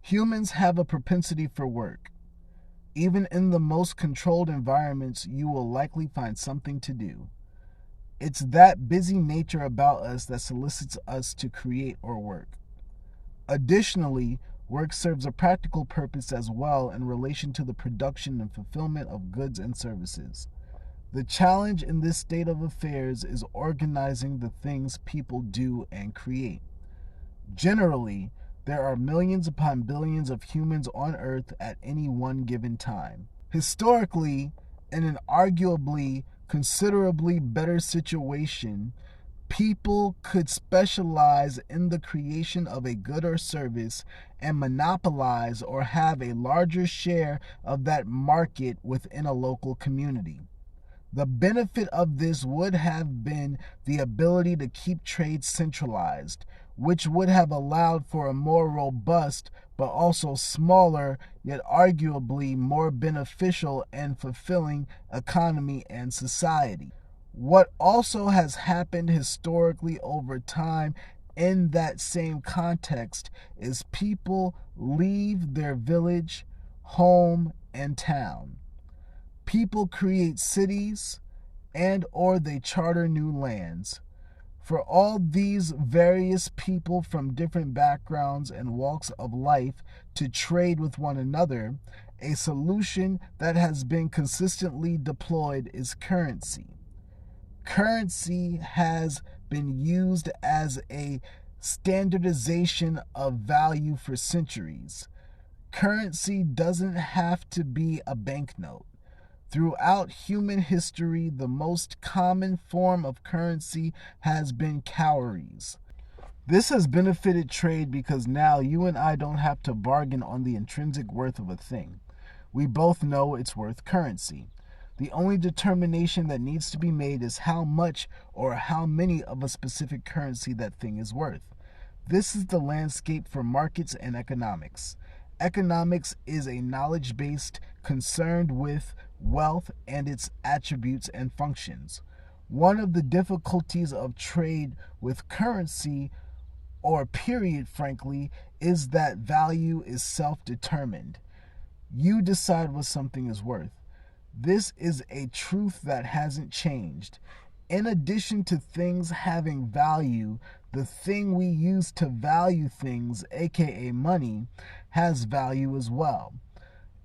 Humans have a propensity for work. Even in the most controlled environments, you will likely find something to do. It's that busy nature about us that solicits us to create or work. Additionally, work serves a practical purpose as well in relation to the production and fulfillment of goods and services. The challenge in this state of affairs is organizing the things people do and create. Generally, there are millions upon billions of humans on Earth at any one given time. Historically, in an arguably considerably better situation, people could specialize in the creation of a good or service and monopolize or have a larger share of that market within a local community. The benefit of this would have been the ability to keep trade centralized, which would have allowed for a more robust but also smaller, yet arguably more beneficial and fulfilling economy and society. What also has happened historically over time in that same context is people leave their village, home, and town. People create cities and or they charter new lands. For all these various people from different backgrounds and walks of life to trade with one another, a solution that has been consistently deployed is currency. Currency has been used as a standardization of value for centuries. Currency doesn't have to be a banknote. Throughout human history, the most common form of currency has been cowries. This has benefited trade because now you and I don't have to bargain on the intrinsic worth of a thing. We both know it's worth currency. The only determination that needs to be made is how much or how many of a specific currency that thing is worth. This is the landscape for markets and economics. Economics is a knowledge based concerned with wealth and its attributes and functions. One of the difficulties of trade with currency, or period, frankly, is that value is self-determined. You decide what something is worth. This is a truth that hasn't changed. In addition to things having value, the thing we use to value things, aka money, has value as well.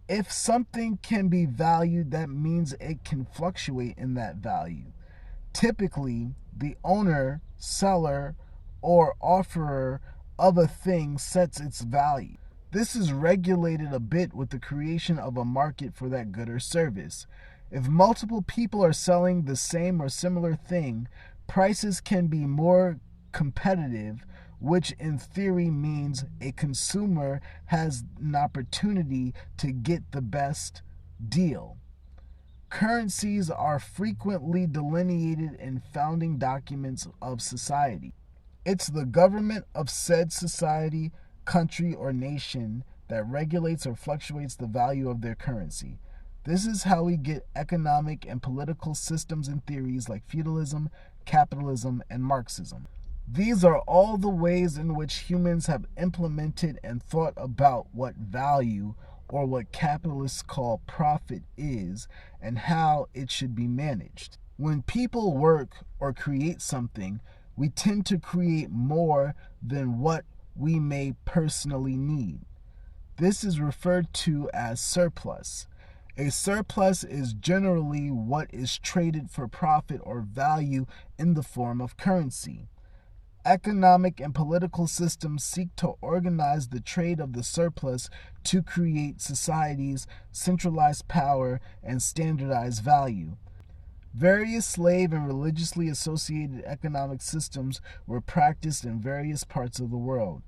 If something can be valued, that means it can fluctuate in that value. Typically, the owner, seller, or offerer of a thing sets its value. This is regulated a bit with the creation of a market for that good or service. If multiple people are selling the same or similar thing, prices can be more competitive, which in theory means a consumer has an opportunity to get the best deal. Currencies are frequently delineated in founding documents of society. It's the government of said society, country, or nation that regulates or fluctuates the value of their currency. This is how we get economic and political systems and theories like feudalism, capitalism, and Marxism. These are all the ways in which humans have implemented and thought about what value, or what capitalists call profit, is and how it should be managed. When people work or create something, we tend to create more than what we may personally need. This is referred to as surplus. A surplus is generally what is traded for profit or value in the form of currency. Economic and political systems seek to organize the trade of the surplus to create societies, centralize power, and standardize value. Various slave and religiously associated economic systems were practiced in various parts of the world.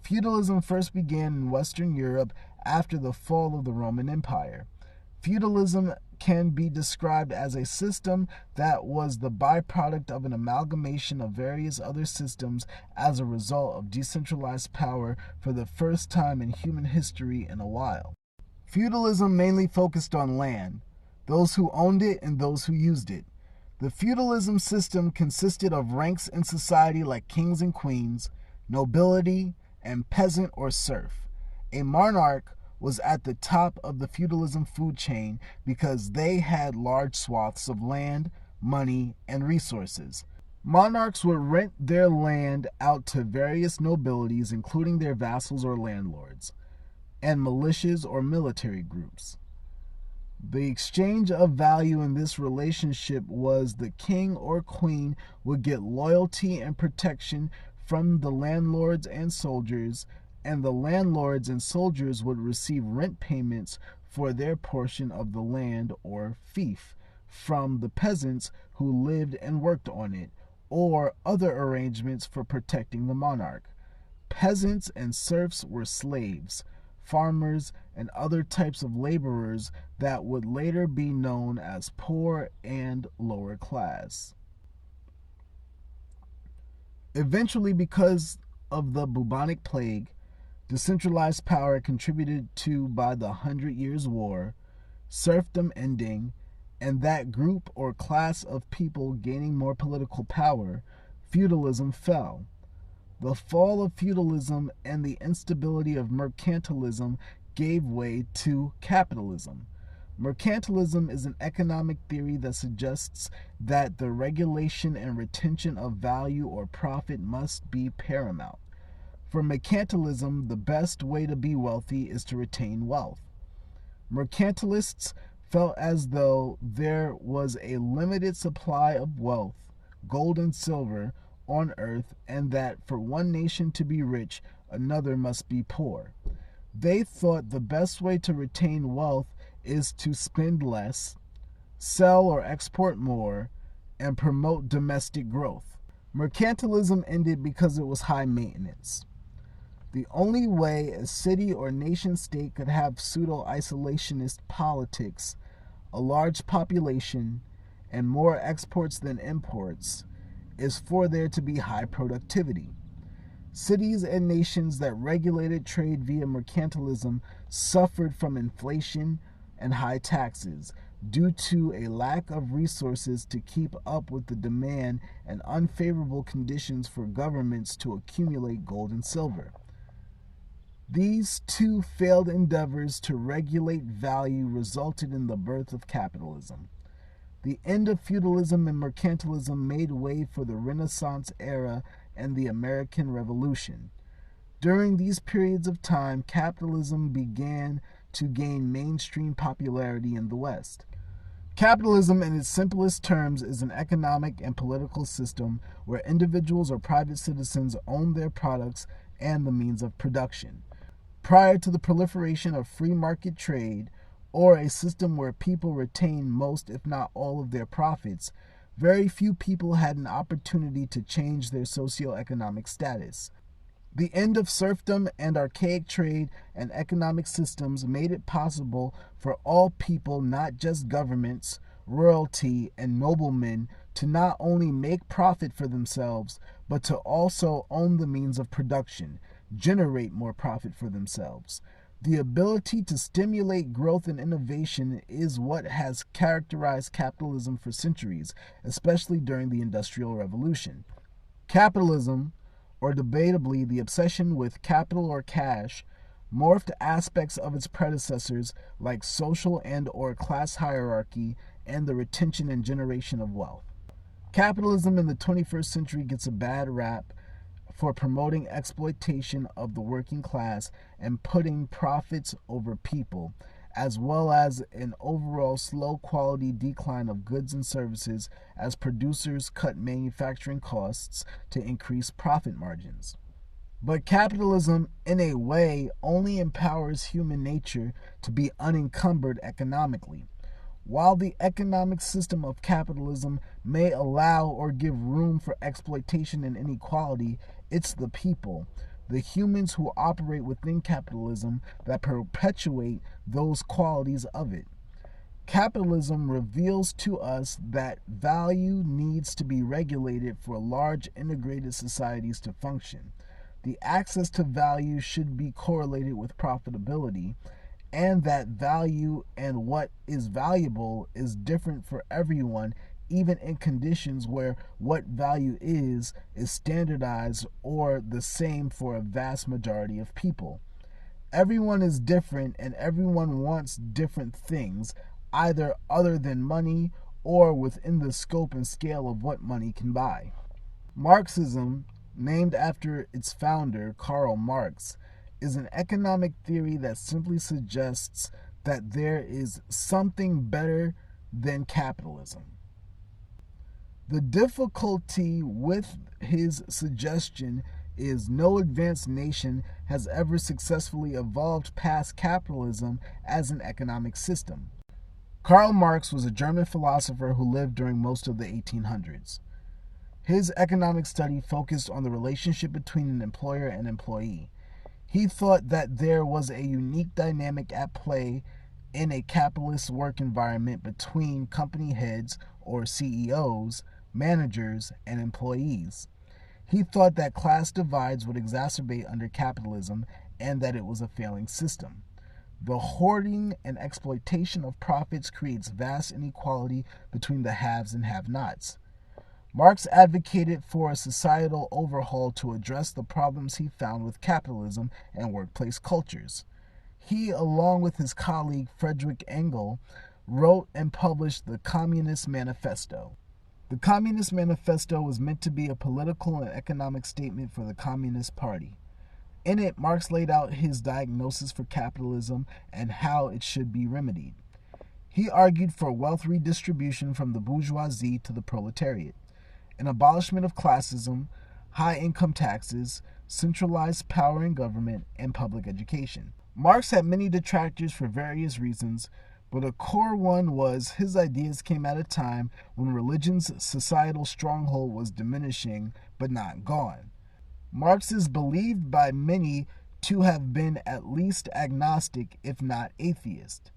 Feudalism first began in Western Europe after the fall of the Roman Empire. Feudalism can be described as a system that was the byproduct of an amalgamation of various other systems as a result of decentralized power for the first time in human history in a while. Feudalism mainly focused on land, those who owned it and those who used it. The feudalism system consisted of ranks in society like kings and queens, nobility, and peasant or serf. A monarch was at the top of the feudalism food chain because they had large swaths of land, money, and resources. Monarchs would rent their land out to various nobilities, including their vassals or landlords, and militias or military groups. The exchange of value in this relationship was the king or queen would get loyalty and protection from the landlords and soldiers, and the landlords and soldiers would receive rent payments for their portion of the land or fief from the peasants who lived and worked on it, or other arrangements for protecting the monarch. Peasants and serfs were slaves, farmers, and other types of laborers that would later be known as poor and lower class. Eventually, because of the bubonic plague, decentralized power contributed to by the 100 Years' War, serfdom ending, and that group or class of people gaining more political power, feudalism fell. The fall of feudalism and the instability of mercantilism gave way to capitalism. Mercantilism is an economic theory that suggests that the regulation and retention of value or profit must be paramount. For mercantilism, the best way to be wealthy is to retain wealth. Mercantilists felt as though there was a limited supply of wealth, gold and silver, on earth, and that for one nation to be rich, another must be poor. They thought the best way to retain wealth is to spend less, sell or export more, and promote domestic growth. Mercantilism ended because it was high maintenance. The only way a city or nation state could have pseudo-isolationist politics, a large population, and more exports than imports, is for there to be high productivity. Cities and nations that regulated trade via mercantilism suffered from inflation and high taxes due to a lack of resources to keep up with the demand and unfavorable conditions for governments to accumulate gold and silver. These two failed endeavors to regulate value resulted in the birth of capitalism. The end of feudalism and mercantilism made way for the Renaissance era and the American Revolution. During these periods of time, capitalism began to gain mainstream popularity in the West. Capitalism, in its simplest terms, is an economic and political system where individuals or private citizens own their products and the means of production. Prior to the proliferation of free market trade, or a system where people retain most, if not all, of their profits, very few people had an opportunity to change their socioeconomic status. The end of serfdom and archaic trade and economic systems made it possible for all people, not just governments, royalty, and noblemen, to not only make profit for themselves, but to also own the means of production, generate more profit for themselves. The ability to stimulate growth and innovation is what has characterized capitalism for centuries, especially during the Industrial Revolution. Capitalism, or debatably the obsession with capital or cash, morphed aspects of its predecessors like social and or class hierarchy and the retention and generation of wealth. Capitalism in the 21st century gets a bad rap for promoting exploitation of the working class and putting profits over people, as well as an overall slow quality decline of goods and services as producers cut manufacturing costs to increase profit margins. But capitalism, in a way, only empowers human nature to be unencumbered economically. While the economic system of capitalism may allow or give room for exploitation and inequality, it's the people, the humans who operate within capitalism, that perpetuate those qualities of it. Capitalism reveals to us that value needs to be regulated for large integrated societies to function. The access to value should be correlated with profitability, and that value and what is valuable is different for everyone, even in conditions where what value is standardized or the same for a vast majority of people. Everyone is different and everyone wants different things, either other than money or within the scope and scale of what money can buy. Marxism, named after its founder, Karl Marx, is an economic theory that simply suggests that there is something better than capitalism. The difficulty with his suggestion is no advanced nation has ever successfully evolved past capitalism as an economic system. Karl Marx was a German philosopher who lived during most of the 1800s. His economic study focused on the relationship between an employer and employee. He thought that there was a unique dynamic at play in a capitalist work environment between company heads or CEOs, managers, and employees. He thought that class divides would exacerbate under capitalism and that it was a failing system. The hoarding and exploitation of profits creates vast inequality between the haves and have-nots. Marx advocated for a societal overhaul to address the problems he found with capitalism and workplace cultures. He, along with his colleague Friedrich Engels, wrote and published the Communist Manifesto. The Communist Manifesto was meant to be a political and economic statement for the Communist Party. In it, Marx laid out his diagnosis for capitalism and how it should be remedied. He argued for wealth redistribution from the bourgeoisie to the proletariat, an abolishment of classism, high income taxes, centralized power in government, and public education. Marx had many detractors for various reasons, but a core one was his ideas came at a time when religion's societal stronghold was diminishing but not gone. Marx is believed by many to have been at least agnostic, if not atheist.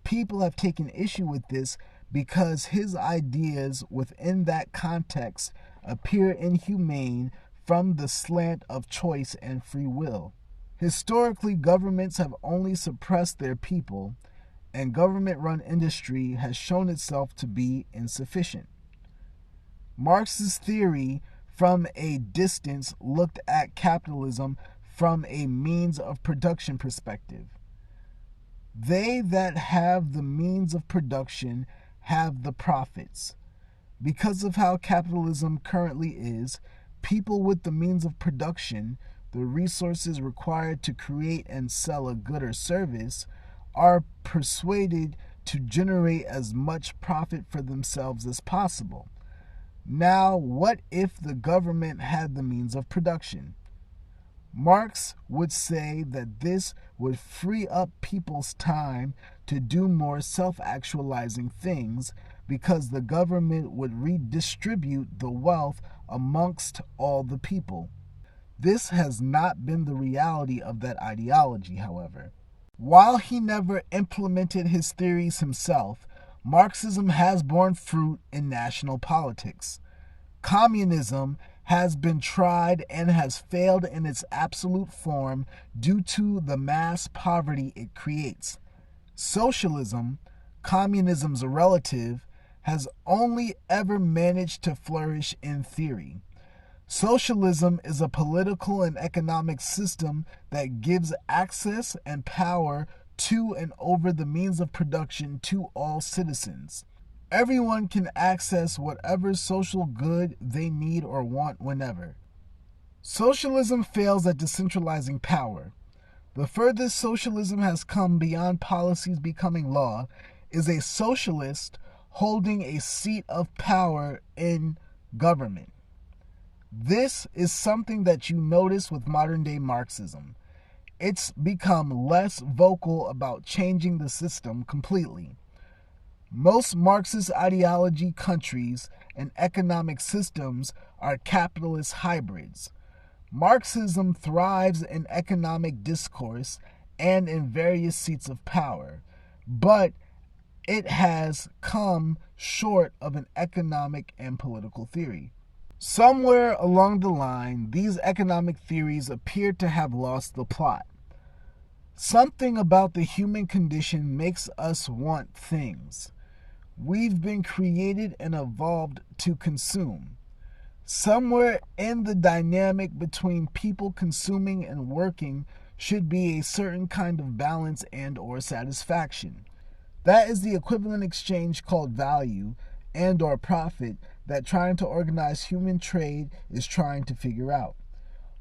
People have taken issue with this because his ideas within that context appear inhumane from the slant of choice and free will. Historically, governments have only suppressed their people, and government-run industry has shown itself to be insufficient. Marx's theory from a distance looked at capitalism from a means of production perspective. They that have the means of production have the profits. Because of how capitalism currently is, people with the means of production, the resources required to create and sell a good or service, are persuaded to generate as much profit for themselves as possible. Now, what if the government had the means of production? Marx would say that this would free up people's time to do more self-actualizing things because the government would redistribute the wealth amongst all the people. This has not been the reality of that ideology, however. While he never implemented his theories himself, Marxism has borne fruit in national politics. Communism has been tried and has failed in its absolute form due to the mass poverty it creates. Socialism, communism's relative, has only ever managed to flourish in theory. Socialism is a political and economic system that gives access and power to and over the means of production to all citizens. Everyone can access whatever social good they need or want whenever. Socialism fails at decentralizing power. The furthest socialism has come beyond policies becoming law is a socialist holding a seat of power in government. This is something that you notice with modern-day Marxism. It's become less vocal about changing the system completely. Most Marxist ideology countries and economic systems are capitalist hybrids. Marxism thrives in economic discourse and in various seats of power, but it has come short of an economic and political theory. Somewhere along the line, these economic theories appear to have lost the plot. Something about the human condition makes us want things. We've been created and evolved to consume. Somewhere in the dynamic between people consuming and working should be a certain kind of balance and or satisfaction. That is the equivalent exchange called value and or profit that trying to organize human trade is trying to figure out.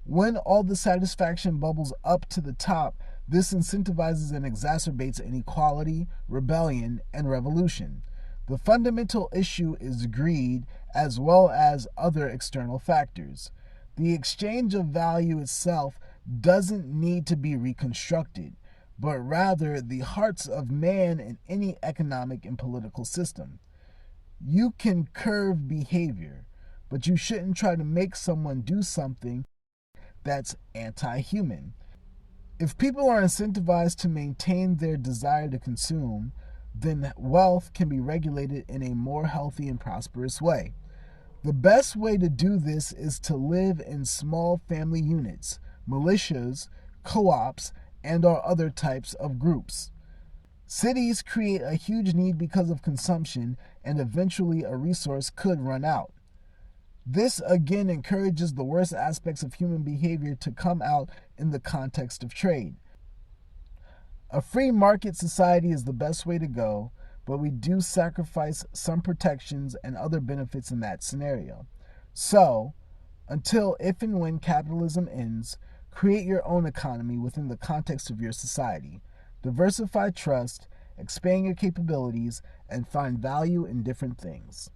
When all the satisfaction bubbles up to the top, this incentivizes and exacerbates inequality, rebellion, and revolution. The fundamental issue is greed as well as other external factors. The exchange of value itself doesn't need to be reconstructed, but rather the hearts of man in any economic and political system. You can curve behavior, but you shouldn't try to make someone do something that's anti human. If people are incentivized to maintain their desire to consume, then wealth can be regulated in a more healthy and prosperous way. The best way to do this is to live in small family units, militias, co-ops, and or other types of groups. Cities create a huge need because of consumption, and eventually a resource could run out. This again encourages the worst aspects of human behavior to come out in the context of trade. A free market society is the best way to go, but we do sacrifice some protections and other benefits in that scenario. So, until if and when capitalism ends, create your own economy within the context of your society. Diversify trust, expand your capabilities, and find value in different things.